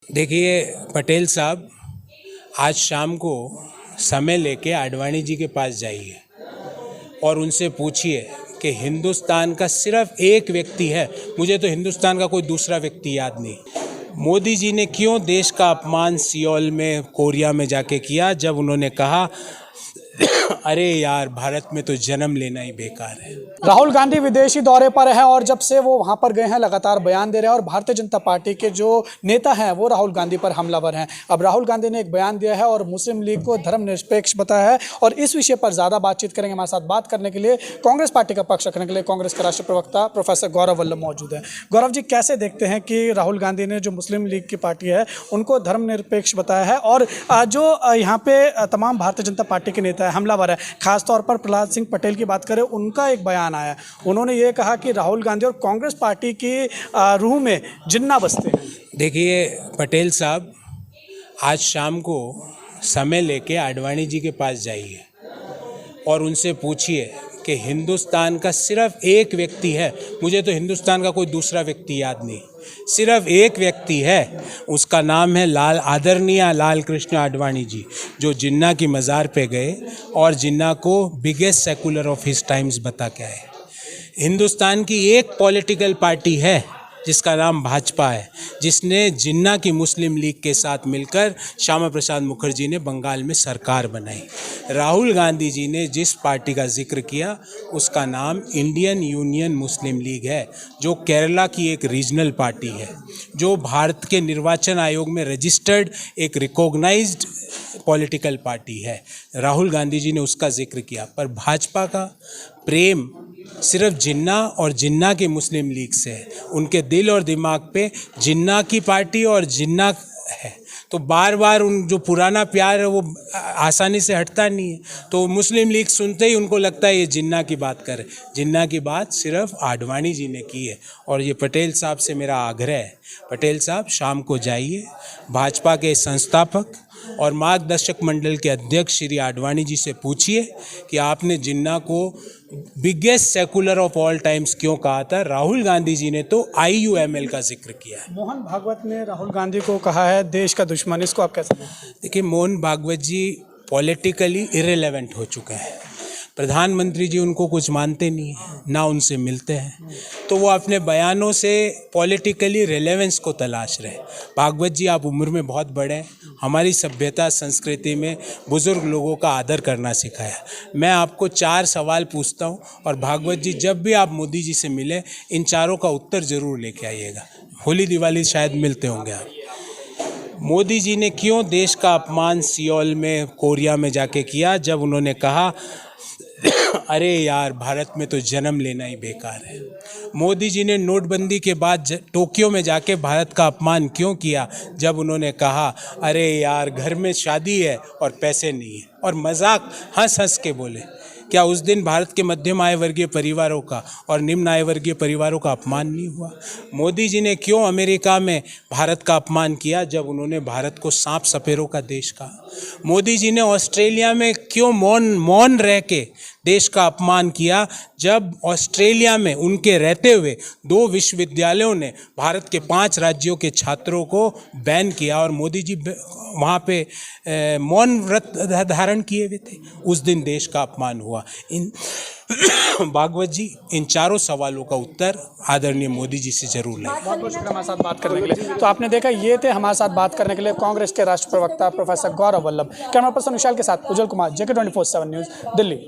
देखिए पटेल साहब, आज शाम को समय लेके आडवाणी जी के पास जाइए और उनसे पूछिए कि हिंदुस्तान का सिर्फ एक व्यक्ति है। मुझे तो हिंदुस्तान का कोई दूसरा व्यक्ति याद नहीं। मोदी जी ने क्यों देश का अपमान सियोल में, कोरिया में जाके किया, जब उन्होंने कहा अरे यार, भारत में तो जन्म लेना ही बेकार है। राहुल गांधी विदेशी दौरे पर हैं और जब से वो वहां पर गए हैं लगातार बयान दे रहे हैं और भारतीय जनता पार्टी के जो नेता हैं वो राहुल गांधी पर हमलावर हैं। अब राहुल गांधी ने एक बयान दिया है और मुस्लिम लीग को धर्मनिरपेक्ष बताया है और इस विषय पर ज़्यादा बातचीत करेंगे। हमारे साथ बात करने के लिए कांग्रेस पार्टी का पक्ष रखने के लिए कांग्रेस के राष्ट्रीय प्रवक्ता प्रोफेसर गौरव वल्लभ मौजूद है। गौरव जी, कैसे देखते हैं कि राहुल गांधी ने जो मुस्लिम लीग की पार्टी है उनको धर्मनिरपेक्ष बताया है और जो यहाँ पे तमाम भारतीय जनता पार्टी के नेता है हमलावर है, खासतौर पर प्रहलाद सिंह पटेल की बात करें, उनका एक बयान आया। उन्होंने ये कहा कि राहुल गांधी और कांग्रेस पार्टी की रूह में जिन्ना बसते हैं। देखिए पटेल साहब, आज शाम को समय लेके आडवाणी जी के पास जाइए और उनसे पूछिए कि हिंदुस्तान का सिर्फ एक व्यक्ति है। मुझे तो हिंदुस्तान का कोई दूसरा व्यक्ति याद नहीं। सिर्फ एक व्यक्ति है, उसका नाम है आदरणीय लाल कृष्ण आडवाणी जी, जो जिन्ना की मज़ार पे गए और जिन्ना को biggest secular of his times बता के आए। हिंदुस्तान की एक पॉलिटिकल पार्टी है जिसका नाम भाजपा है, जिसने जिन्ना की मुस्लिम लीग के साथ मिलकर श्यामा प्रसाद मुखर्जी ने बंगाल में सरकार बनाई। राहुल गांधी जी ने जिस पार्टी का जिक्र किया उसका नाम इंडियन यूनियन मुस्लिम लीग है, जो केरला की एक रीजनल पार्टी है, जो भारत के निर्वाचन आयोग में रजिस्टर्ड एक रिकॉग्नाइज्ड पॉलिटिकल पार्टी है। राहुल गांधी जी ने उसका जिक्र किया, पर भाजपा का प्रेम सिर्फ जिन्ना और जिन्ना के मुस्लिम लीग से है। उनके दिल और दिमाग पे जिन्ना की पार्टी और जिन्ना है, तो बार बार उन जो पुराना प्यार है वो आसानी से हटता नहीं है। तो मुस्लिम लीग सुनते ही उनको लगता है ये जिन्ना की बात करे। जिन्ना की बात सिर्फ आडवाणी जी ने की है। और ये पटेल साहब से मेरा आग्रह है, पटेल साहब शाम को जाइए, भाजपा के संस्थापक और मार्गदर्शक मंडल के अध्यक्ष श्री आडवाणी जी से पूछिए कि आपने जिन्ना को biggest secular of all times क्यों कहा था। राहुल गांधी जी ने तो IUML का जिक्र किया है। मोहन भागवत ने राहुल गांधी को कहा है देश का दुश्मन। इसको आप कैसे देखते हैं? देखिए, मोहन भागवत जी पॉलिटिकली इरेलेवेंट हो चुके हैं। प्रधानमंत्री जी उनको कुछ मानते नहीं हैं, ना उनसे मिलते हैं, तो वो अपने बयानों से पॉलिटिकली रेलेवेंस को तलाश रहे। भागवत जी, आप उम्र में बहुत बड़े हैं, हमारी सभ्यता संस्कृति में बुज़ुर्ग लोगों का आदर करना सिखाया। मैं आपको 4 सवाल पूछता हूँ और भागवत जी, जब भी आप मोदी जी से मिले इन चारों का उत्तर ज़रूर लेके आइएगा। होली दिवाली शायद मिलते होंगे आप। मोदी जी ने क्यों देश का अपमान सियोल में, कोरिया में जाके किया, जब उन्होंने कहा अरे यार, भारत में तो जन्म लेना ही बेकार है। मोदी जी ने नोटबंदी के बाद टोक्यो में जाके भारत का अपमान क्यों किया, जब उन्होंने कहा अरे यार, घर में शादी है और पैसे नहीं है, और मजाक हंस हंस के बोले। क्या उस दिन भारत के मध्यम आय वर्गीय परिवारों का और निम्न आय वर्गीय परिवारों का अपमान नहीं हुआ? मोदी जी ने क्यों अमेरिका में भारत का अपमान किया, जब उन्होंने भारत को सांप सपेरों का देश कहा? मोदी जी ने ऑस्ट्रेलिया में क्यों मौन रह के देश का अपमान किया, जब ऑस्ट्रेलिया में उनके रहते हुए 2 विश्वविद्यालयों ने भारत के 5 राज्यों के छात्रों को बैन किया और मोदी जी वहाँ पे मौन व्रत धारण किए हुए थे? उस दिन देश का अपमान हुआ। इन भागवत जी, इन चारों सवालों का उत्तर आदरणीय मोदी जी से जरूर लें। बहुत बहुत शुक्रिया हमारे साथ बात करने के लिए। तो आपने देखा, ये थे हमारे साथ बात करने के लिए कांग्रेस के राष्ट्रीय प्रवक्ता professor Gaurav Vallabh. Camera person विशाल के साथ उज्जवल कुमार, JK24/7 न्यूज़, दिल्ली।